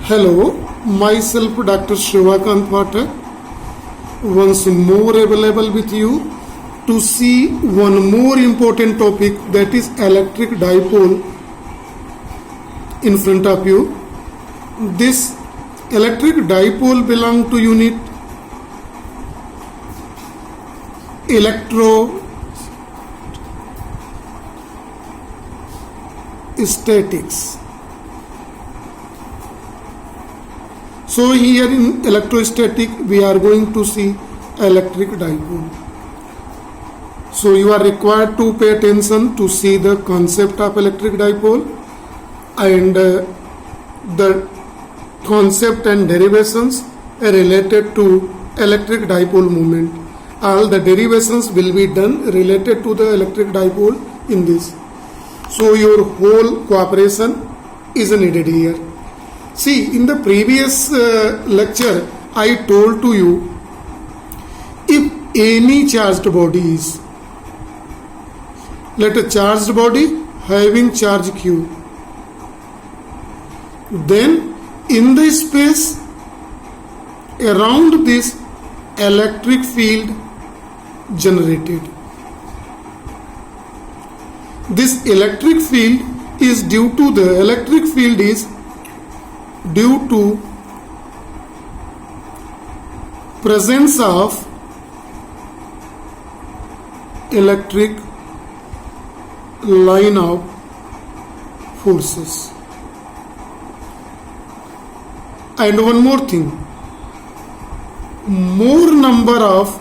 Hello, myself Dr. Shivakant Pathak, once more available with you to see one more important topic, that is electric dipole in front of you. This electric dipole belong to unit electrostatics. So here in electrostatic we are going to see electric dipole. So you are required to pay attention to see the concept of electric dipole and the concept and derivations related to electric dipole moment. All the derivations will be done related to the electric dipole in this. So your whole cooperation is needed here. See, in the previous lecture, I told to you, if any charged body is, let a charged body having charge q, then in the space around this electric field generated. This electric field is due to presence of electric line of forces. And one more thing, more number of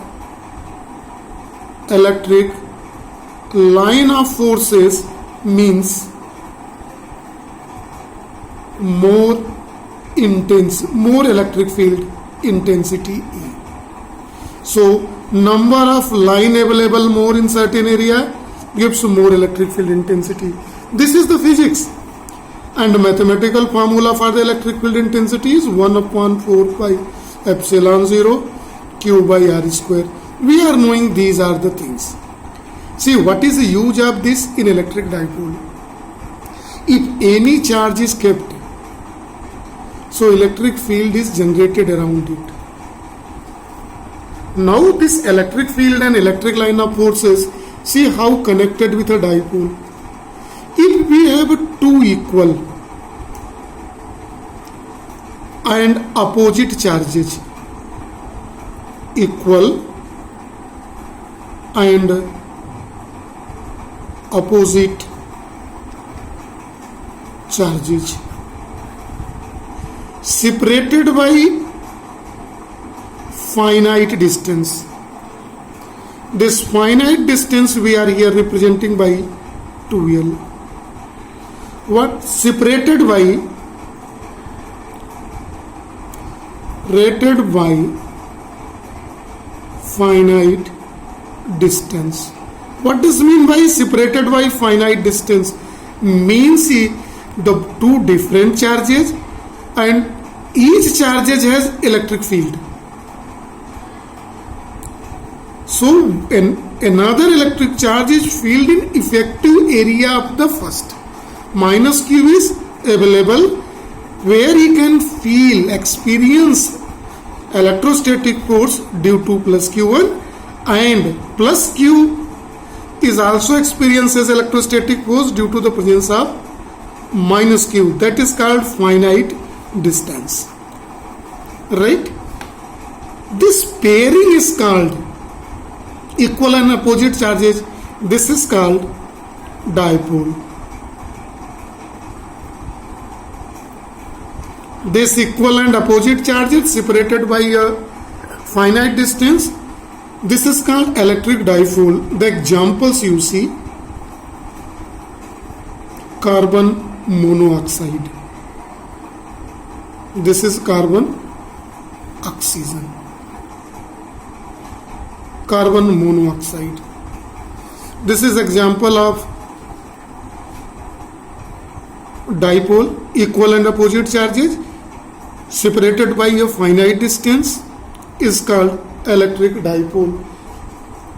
electric line of forces means more electric field intensity E. So number of line available more in certain area gives more electric field intensity. This is the physics, and mathematical formula for the electric field intensity is 1/4 pi epsilon 0 Q by R square. We are knowing these are the things. See, what is the use of this in electric dipole? If any charge is kept, so electric field is generated around it. Now this electric field and electric line of forces, see how connected with a dipole. If we have two equal and opposite charges, equal and opposite charges separated by finite distance. This finite distance we are here representing by 2L. What? Separated by finite distance. What does mean by separated by finite distance? Means the two different charges and each charges has electric field. So another electric charge is field in effective area of the first. Minus q is available where he can experience electrostatic force due to plus q1, and plus q is also experiences electrostatic force due to the presence of minus q. That is called finite distance, right? This pairing is called equal and opposite charges. This is called dipole. This equal and opposite charges separated by a finite distance, this is called electric dipole. The examples you see: carbon monoxide. This is carbon oxygen. Carbon monoxide. This is example of dipole, equal and opposite charges separated by a finite distance is called electric dipole.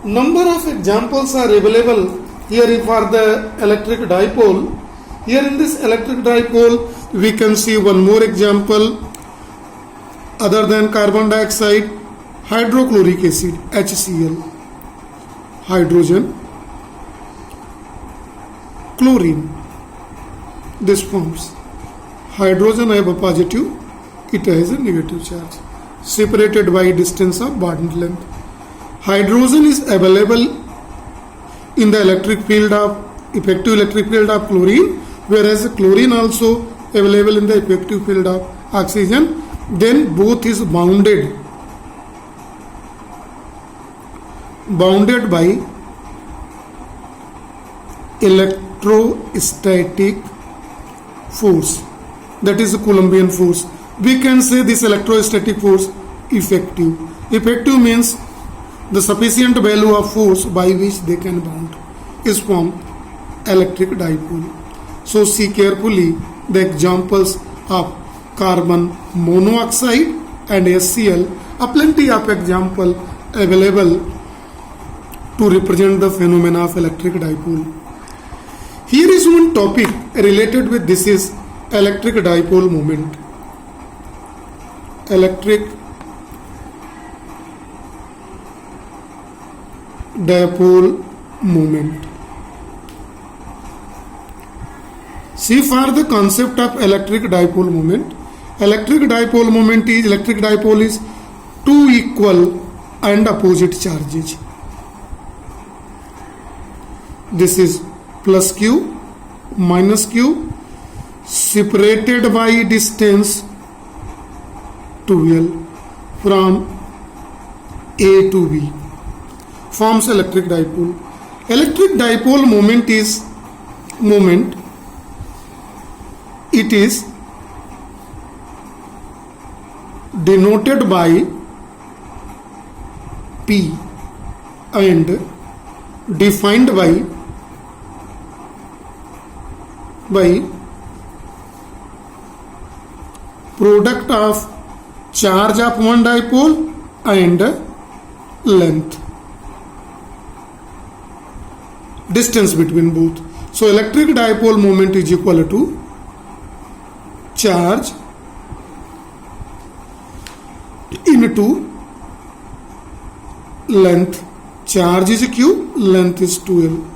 Number of examples are available here for the electric dipole. Here in this electric dipole, we can see one more example. Other than carbon dioxide, hydrochloric acid, HCl, hydrogen, chlorine. This forms hydrogen have a positive, it has a negative charge, separated by distance of bond length. Hydrogen is available in the electric field of effective electric field of chlorine, whereas chlorine also available in the effective field of oxygen. Then both is bounded by electrostatic force, that is the Coulombian force. We can say this electrostatic force effective. Effective means the sufficient value of force by which they can bound is from electric dipole. So see carefully the examples of carbon monoxide and HCl. A plenty of example available to represent the phenomena of electric dipole. Here is one topic related with this is electric dipole moment. Electric dipole moment. See, for the concept of electric dipole moment, electric dipole is two equal and opposite charges. This is plus q, minus q, separated by distance 12 from A to B, forms electric dipole. Electric dipole moment is it is denoted by P and defined by product of charge of one dipole and length, distance between both. So electric dipole moment is equal to charge into length. Charge is q, length is 12.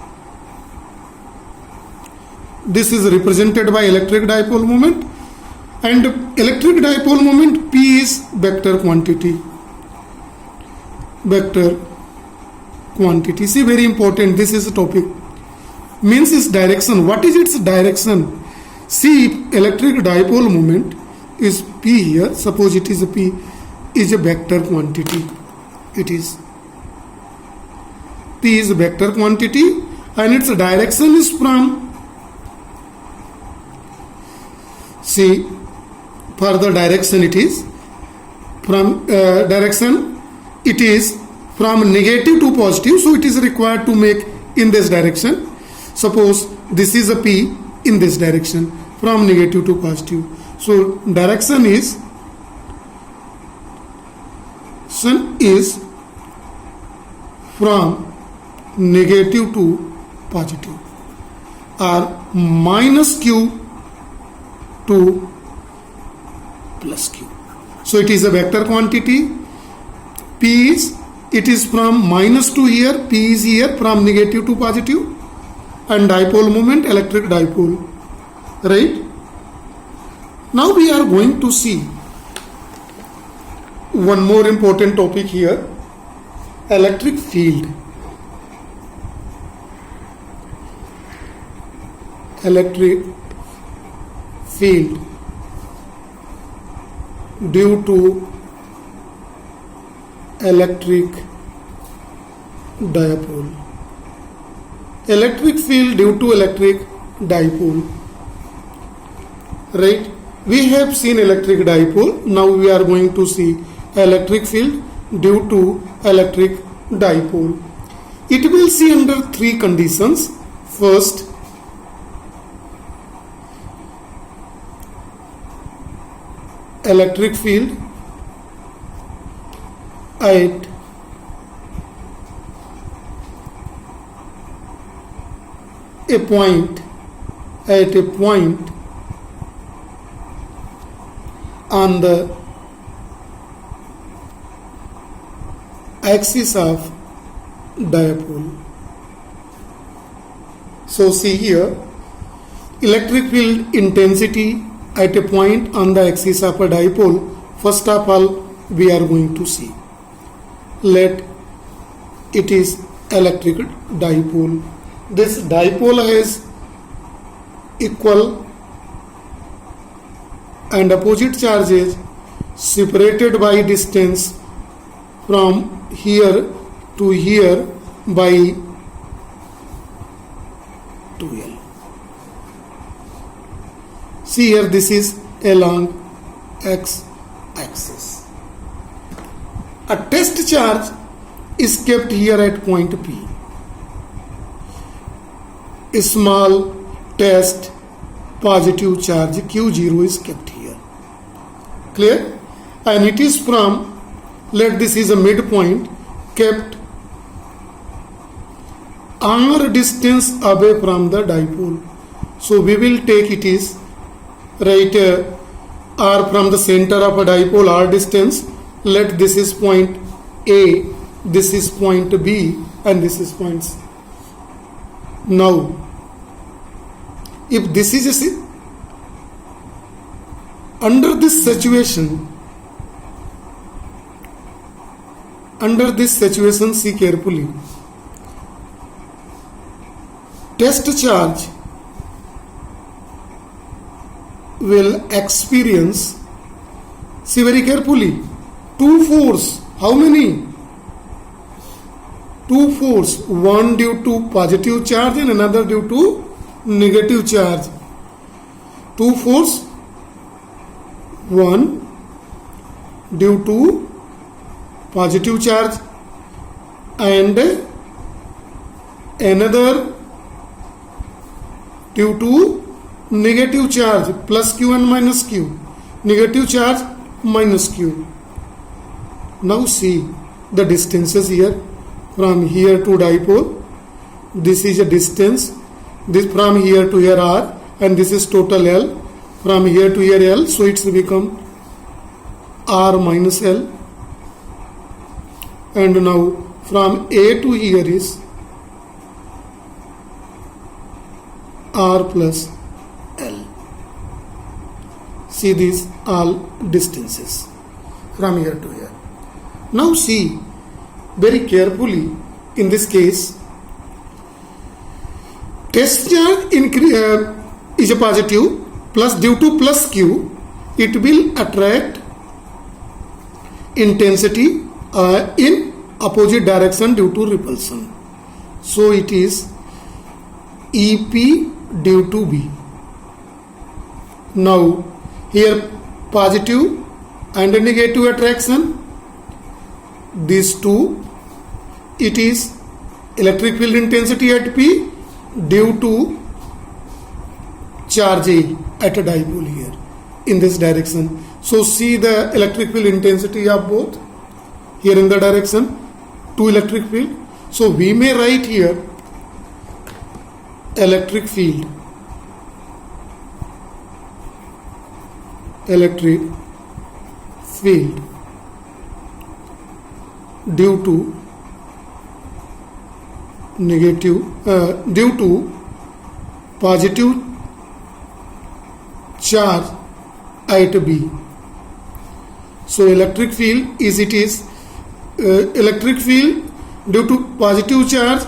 This is represented by electric dipole moment, and electric dipole moment P is vector quantity. Vector quantity. See, very important. This is a topic. Means its direction. What is its direction? See, electric dipole moment is P here. Suppose it is a P is a vector quantity. It is P is a vector quantity, and its direction is from, see, for the direction it is from from negative to positive, so it is required to make in this direction. Suppose this is a P in this direction from negative to positive, so direction is from negative to positive, or minus q to plus q. So it is a vector quantity. P is, it is from minus to here, P is here from negative to positive, and dipole moment electric dipole, right? Now we are going to see one more important topic here, electric field. Electric field due to electric dipole. Electric field due to electric dipole, right? We have seen electric dipole. Now we are going to see electric field due to electric dipole. It will see under three conditions. First, electric field at a point at a point on the axis of dipole. So see here, electric field intensity at a point on the axis of a dipole. First of all, we are going to see. Let it is electric dipole. This dipole has equal and opposite charges separated by distance from here to here by 2L. See here, this is along x axis. A test charge is kept here at point P. A small test positive charge Q0 is kept here. Clear? And it is from, let this is a midpoint, kept r distance away from the dipole. So we will take it is right r from the center of a dipole, r distance. Let this is point A, this is point B, and this is point C. Now, if this is under this situation, see carefully. Test charge will experience, see very carefully, two force. How many? Two force. One due to positive charge and another due to negative charge. Two force. One due to positive charge and another due to negative charge, plus Q and minus Q. Negative charge minus Q. Now see the distances here. From here to dipole, this is a distance. This from here to here R, and this is total L. From here to here L, so it's become R minus L. And now from A to here is R plus L. See these all distances from here to here. Now see very carefully, in this case, test charge is a positive, plus due to plus Q, it will attract intensity in opposite direction due to repulsion. So it is EP due to B. Now here positive and negative attraction, these two, it is electric field intensity at P due to charge A at a dipole here in this direction. So see the electric field intensity of both here in the direction, two electric field. So we may write here electric field due to due to positive charge at B. So electric field is electric field due to positive charge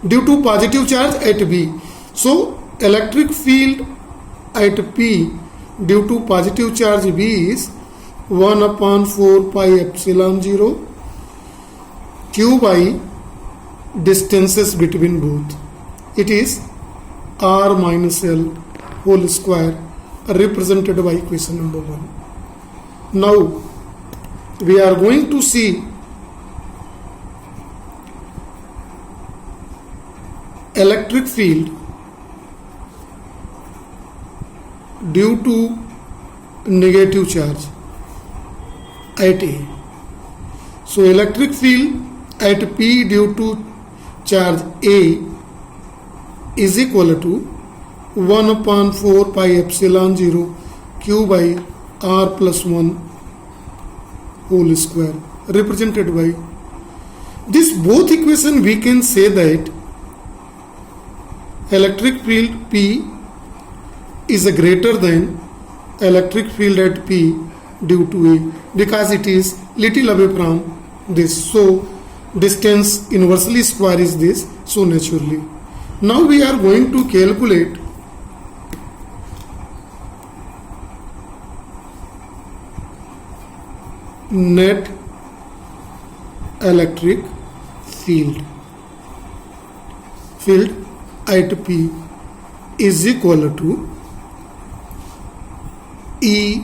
due to positive charge at B. So electric field at P due to positive charge B is 1/4 pi epsilon 0 Q by distances between both. It is R minus L whole square, represented by equation number 1. Now we are going to see electric field due to negative charge at A. So electric field at P due to charge A is equal to 1 upon 4 pi epsilon 0 q by r plus 1 whole square, represented by this both equation. We can say that electric field P is greater than electric field at P due to A, because it is little away from this. So distance inversely square is this. So naturally, now we are going to calculate net electric field at P is equal to E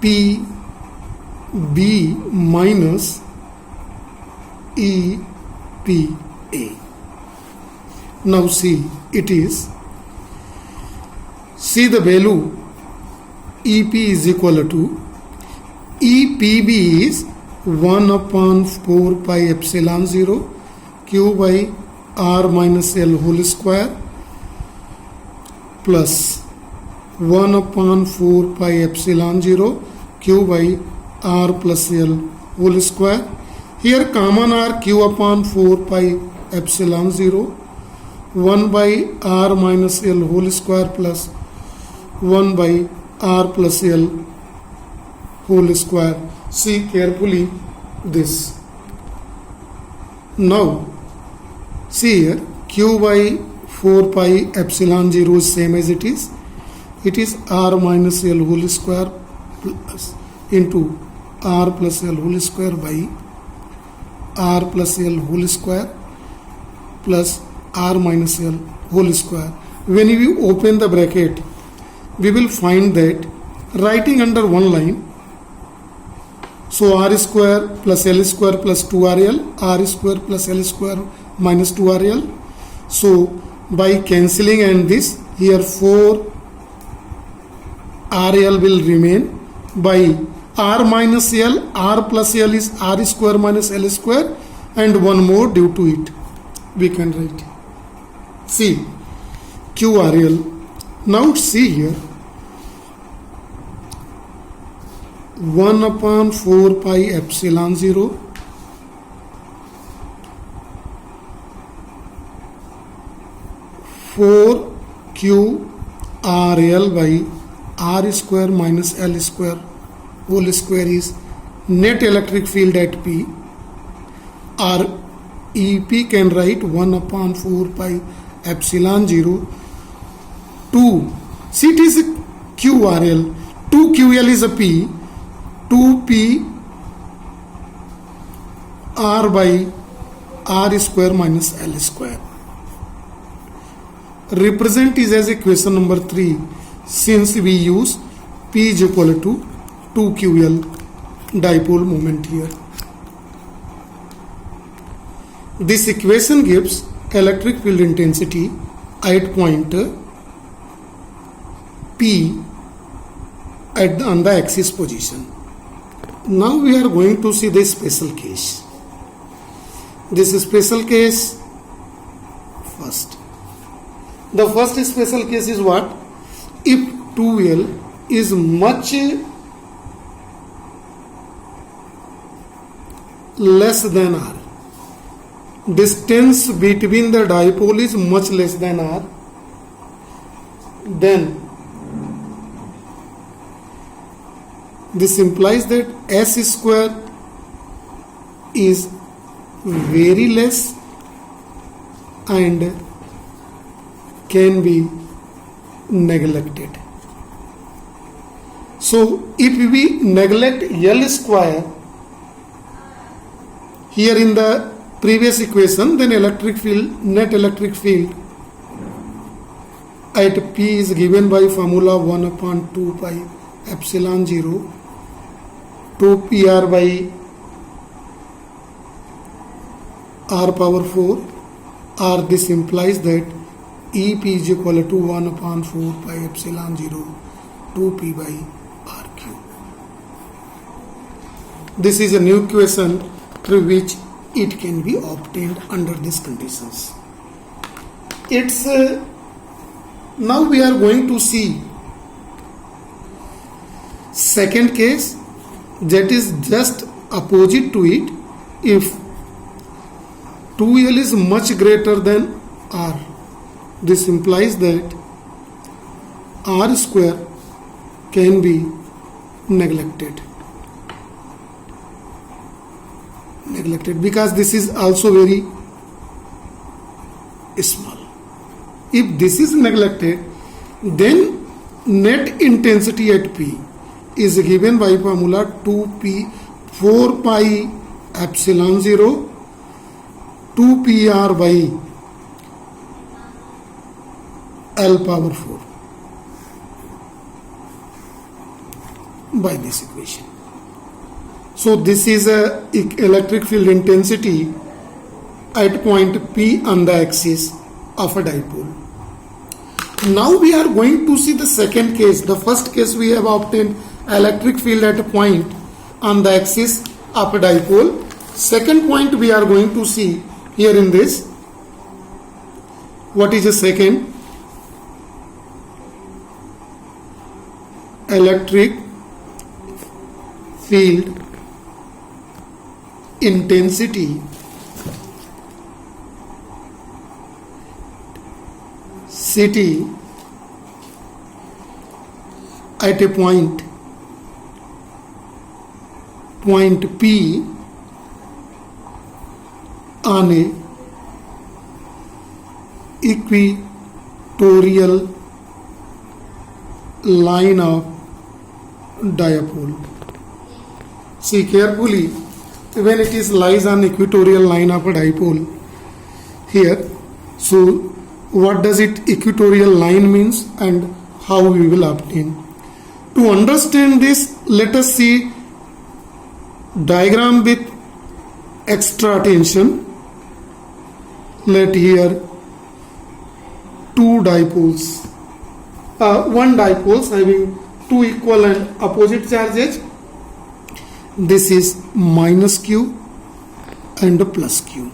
P B minus E P A. Now see, it is, see the value EP is equal to EPB is 1 upon 4 pi epsilon 0 q by r minus L whole square plus 1 upon 4 pi epsilon 0 q by r plus L whole square. Here common are q upon 4 pi epsilon 0, 1 by r minus L whole square plus 1 by r plus L whole square. See carefully this. Now see here, q by 4 pi epsilon 0 is same as it is. It is r minus L whole square plus into r plus L whole square by r plus L whole square plus r minus L whole square. When we open the bracket, we will find that writing under one line, so r square plus L square plus 2RL, r square plus L square minus 2RL. So by cancelling and this, here 4 RL will remain. By r minus L, r plus L is r square minus L square, and one more due to it. We can write. See, QRL. Now see here, 1 upon 4 pi epsilon 0 4 q RL by r square minus L square whole square is net electric field at P. Our EP can write 1 upon 4 pi epsilon 0 2. See, it is a QRL. 2QL is a P. 2P R by R square minus L square. Represent is as equation number 3, since we use P is equal to 2QL dipole moment here. This equation gives electric field intensity at point P on the axis position. Now we are going to see the special case. This special case first. The first special case is what? If 2L is much less than R. Distance between the dipole is much less than R. Then this implies that S square is very less and can be neglected. So if we neglect L square here in the previous equation, then electric field, net electric field at P is given by formula 1 upon 2 pi epsilon 0 2 PR by R power 4, or this implies that EP is equal to 1 upon 4 pi epsilon 0 2P by RQ. This is a new equation through which it can be obtained under these conditions. it's now we are going to see second case, that is just opposite to it. If 2L is much greater than R, this implies that R square can be neglected because this is also very small. If this is neglected, then net intensity at P is given by formula 2P 4 pi epsilon 0 2PR by L power 4 by this equation. So this is a electric field intensity at point P on the axis of a dipole. Now we are going to see the second case. The first case we have obtained electric field at a point on the axis of a dipole. Second point we are going to see here in this. What is the second? Electric field intensity city at a point P on a equatorial line of dipole. See carefully, when it is lies on equatorial line of a dipole here. So what does it equatorial line means and how we will obtain? To understand this, let us see diagram with extra attention. Let here two dipoles, one dipoles having two equal and opposite charges. This is minus Q and plus Q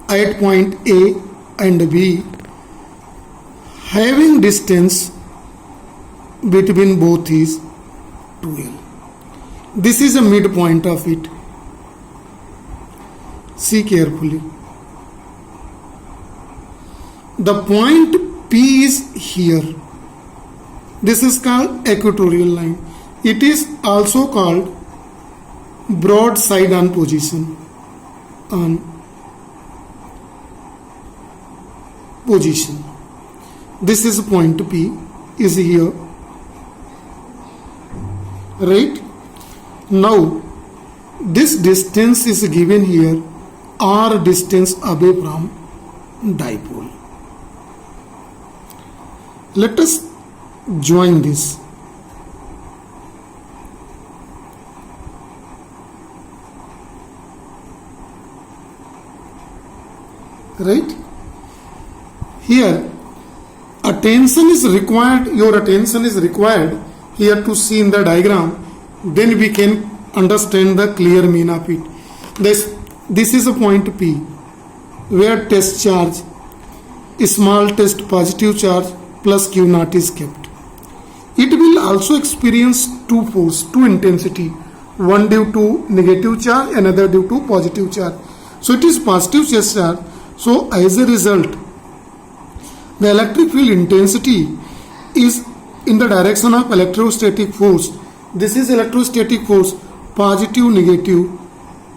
at point A and B, having distance between both is 2L. This is a midpoint of it. See carefully. The point P is here. This is called equatorial line. It is also called broadside on position. This is point P is here, right? Now this distance is given here, R distance away from dipole. Let us join this. Right? Here attention is required, your attention is required here to see in the diagram, then we can understand the clear mean of it. This is a point P where test charge, small test positive charge plus Q naught is kept. It will also experience two force, two intensity, one due to negative charge, another due to positive charge. So it is positive charge. So as a result, the electric field intensity is in the direction of electrostatic force. This is electrostatic force, positive, negative.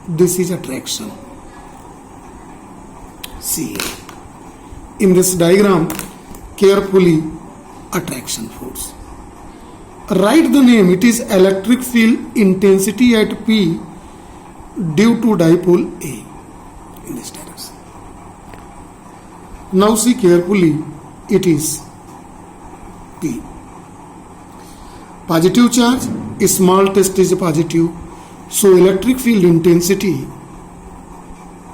This is attraction. See, in this diagram, carefully, attraction force. Write the name. It is electric field intensity at P due to dipole A in this direction. Now see carefully, it is P. Positive charge, small test is positive. So electric field intensity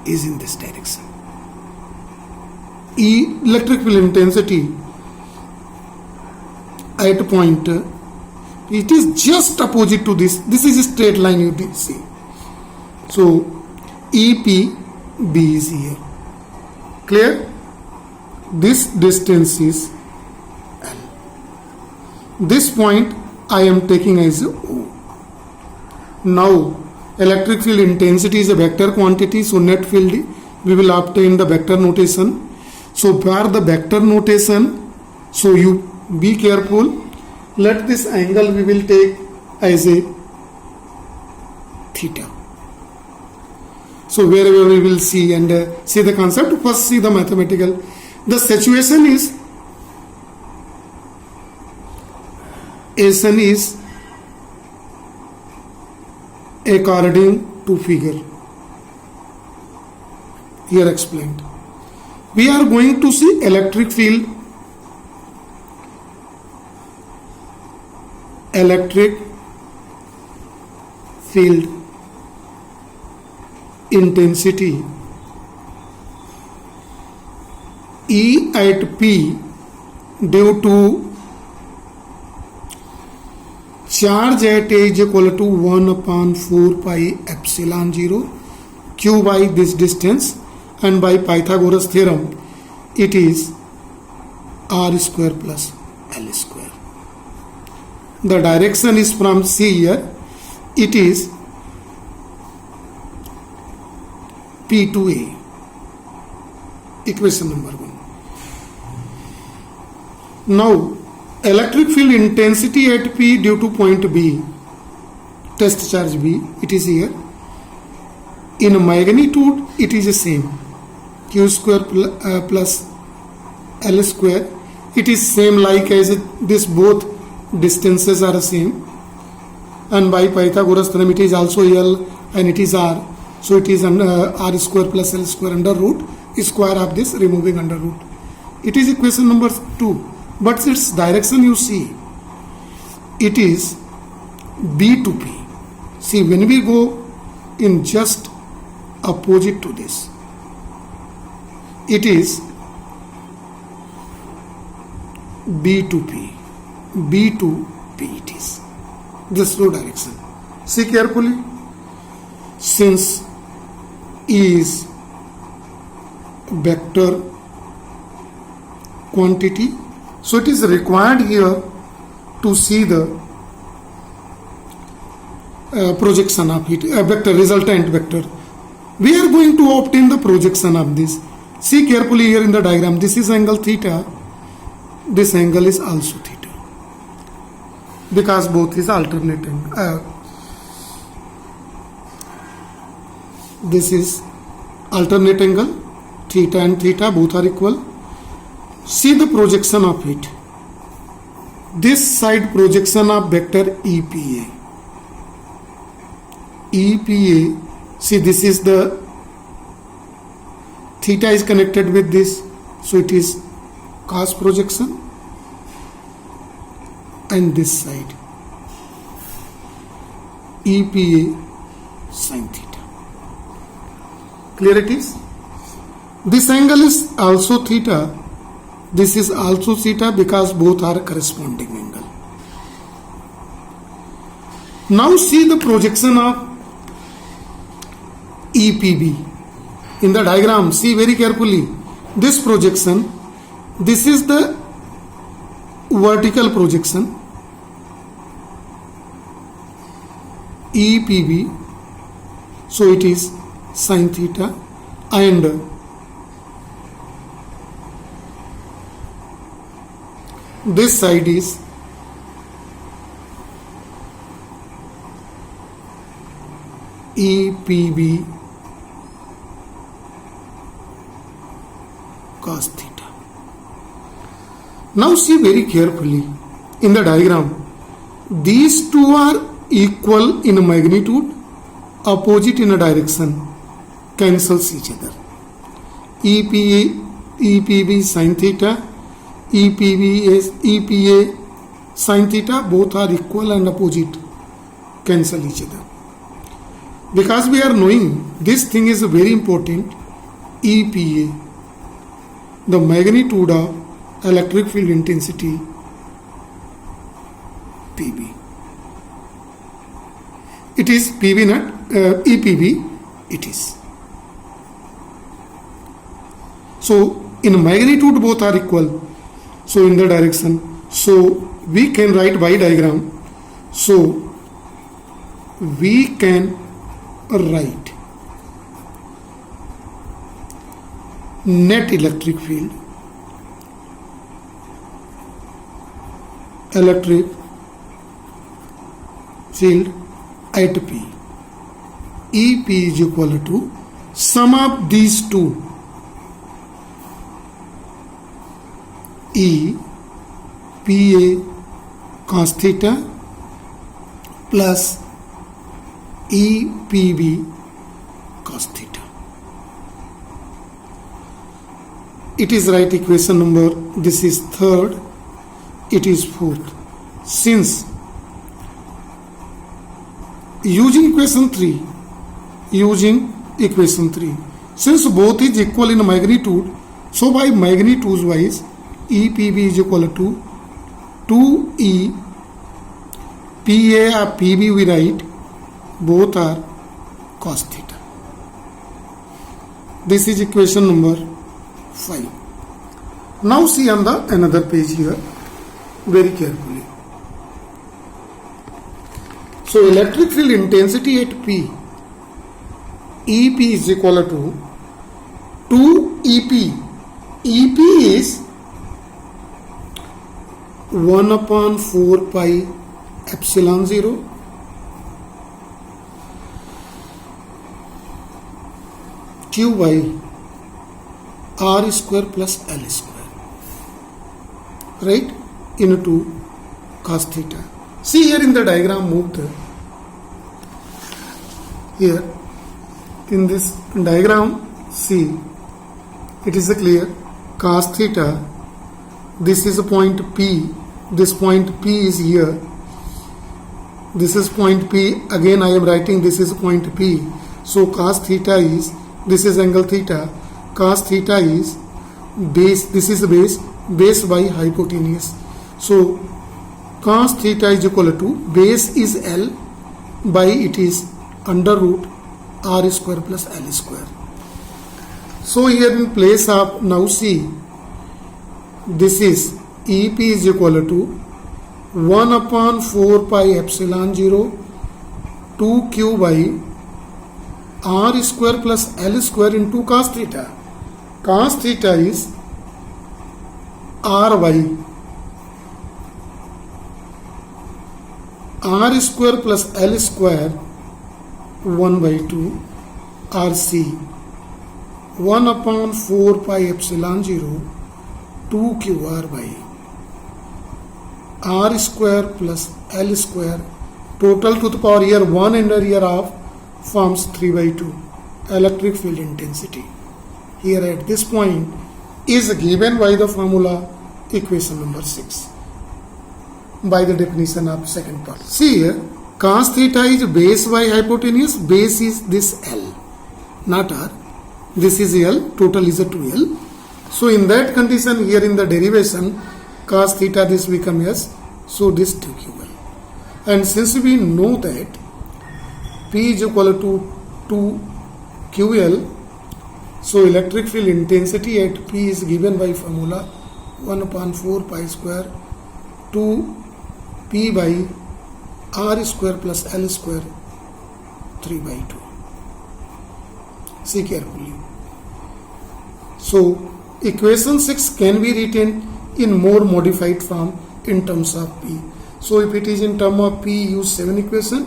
is in this direction. Electric field intensity at point, it is just opposite to this. This is a straight line you did see. So EPB is here. Clear? This distance is L. This point I am taking as O. Now electric field intensity is a vector quantity, so net field we will obtain the vector notation. So for the vector notation, so you be careful. Let this angle we will take as a theta. So wherever we will see and see the concept, first see the mathematical. The situation is Sn is according to figure here explained. We are going to see electric field intensity E at P due to charge at A is equal to 1 upon 4 pi epsilon 0 q by this distance, and by Pythagoras theorem it is r square plus l square. The direction is from C here, it is P to A. Equation number 1. Now electric field intensity at P due to point B, test charge B, it is here. In magnitude it is the same, q square plus l square. It is same like as this, both distances are the same, and by Pythagoras theorem it is also L and it is R, so it is r square plus l square under root square of this, removing under root. It is equation number 2, but its direction you see, it is B to P. See, when we go in just opposite to this, it is B to P, B to P it is. This no direction. See carefully. Since E is vector quantity, so it is required here to see the projection of it, vector, resultant vector. We are going to obtain the projection of this. See carefully here in the diagram, this is angle theta, this angle is also theta, because both is alternating. This is alternate angle, theta and theta both are equal. See the projection of it. This side projection of vector EPA. EPA, see this is the theta is connected with this, so it is cos projection, and this side EPA sin theta. Clear it is? This angle is also theta, this is also theta, because both are corresponding angle. Now see the projection of EPB. In the diagram, see very carefully, this projection, this is the vertical projection, EPB, so it is sin theta, and this side is EPB cos theta. Now see very carefully in the diagram, these two are equal in magnitude, opposite in a direction, cancels each other. EPB sin theta, EPA sin theta, both are equal and opposite, cancel each other. Because we are knowing this thing is very important, EPA, the magnitude of electric field intensity, PB. It is PB not EPB, it is. So in magnitude both are equal, so in the direction, so we can write by diagram. So we can write net electric field at P. EP is equal to sum of these two, E PA cos theta plus E PB cos theta. It is right equation number, this is third, it is fourth. Since using equation 3, since both is equal in magnitude, so by magnitude wise EPB is equal to 2E PA or PB, we write both are cos theta. This is equation number 5. Now see on the another page here very carefully. So electric field intensity at P, EP is equal to 2 EP. EP is 1/4 pi epsilon 0 Q by R square plus L square, right, into cos theta. See here in the diagram moved here in this diagram, see it is clear cos theta, this is a point P, this point P is here, this is point P, again I am writing this is point P, so cos theta is, this is angle theta, cos theta is base, this is base by hypotenuse, so cos theta is equal to base is L by it is under root R square plus L square. So here in place of, now see this is EP is equal to 1/4 pi epsilon 0 2Q by R square plus L square into cos theta. Cos theta is R by R square plus L square 1/2 RC 1/4 pi epsilon 0 2QR by R square plus L square, total to the power here 1 and here of forms 3/2 electric field intensity. Here at this point is given by the formula equation number 6 by the definition of second part. See here cos theta is base by hypotenuse, base is this L, not R, this is L, total is a 2L. So in that condition here in the derivation cos theta this become S, so this 2QL. And since we know that P is equal to 2QL, so electric field intensity at P is given by formula 1/4 pi square 2P by R square plus L square 3/2. See carefully. So equation 6 can be written in more modified form in terms of P. So if it is in term of P, use 7 equation.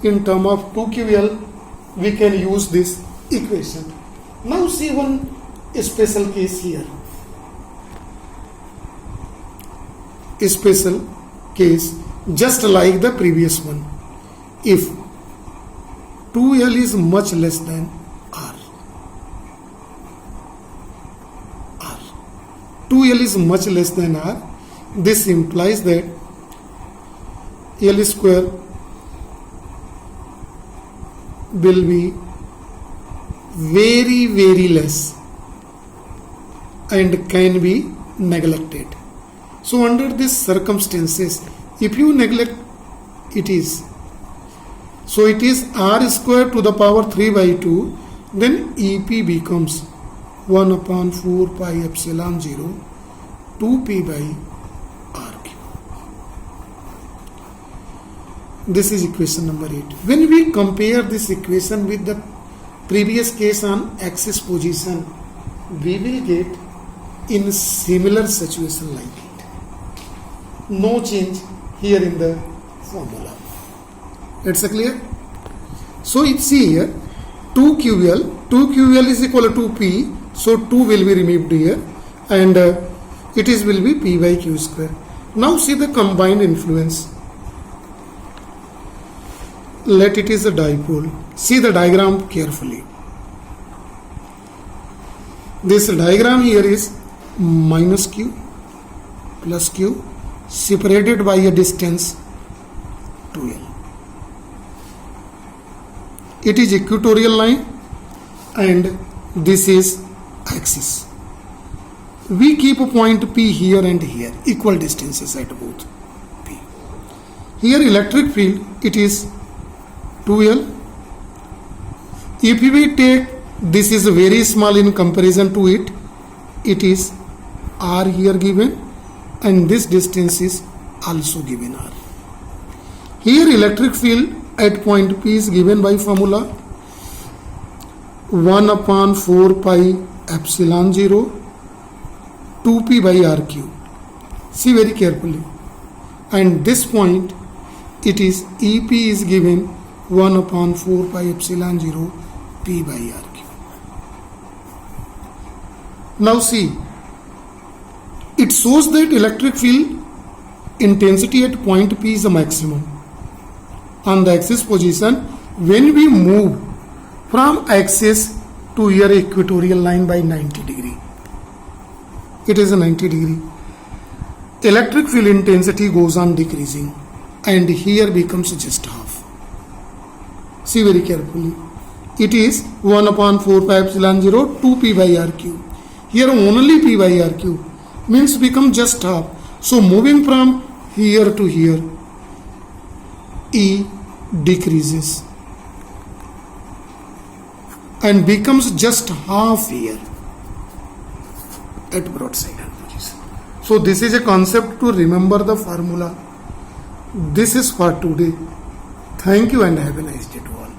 In term of 2QL, we can use this equation. Now see one special case here. A special case just like the previous one. If 2L is much less than R, 2L is much less than R, this implies that L square will be very, very less and can be neglected. So under these circumstances, if you neglect it is, so it is R square to the power 3/2, then EP becomes 1 upon 4 pi epsilon 0 2p by r cube. This is equation number 8. When we compare this equation with the previous case on axis position, we will get in similar situation like it. No change here in the formula. It's clear? So it's see here 2QL is equal to P, so 2 will be removed here and it is will be P by Q square. Now see the combined influence. Let it is a dipole. See the diagram carefully. This diagram here is minus Q plus Q separated by a distance 2L. It is equatorial line and this is axis. We keep a point P here and here, equal distances at both P. Here electric field, it is 2L. If we take, this is very small in comparison to it, it is R here given and this distance is also given R. Here electric field at point P is given by formula 1 upon 4 pi epsilon 0 2p by r cube. See very carefully. And this point, it is EP is given 1 upon 4 pi epsilon 0 p by r cube. Now see, it shows that electric field intensity at point P is the maximum. On the axis position, when we move from axis to here equatorial line by 90 degree, it is a 90 degree, electric field intensity goes on decreasing and here becomes just half. See very carefully. It is 1 upon 4 pi epsilon 0 2p by r cube. Here only p by r cube means become just half. So moving from here to here, E decreases and becomes just half here at broadside position. So this is a concept to remember the formula. This is for today. Thank you and have a nice day to all.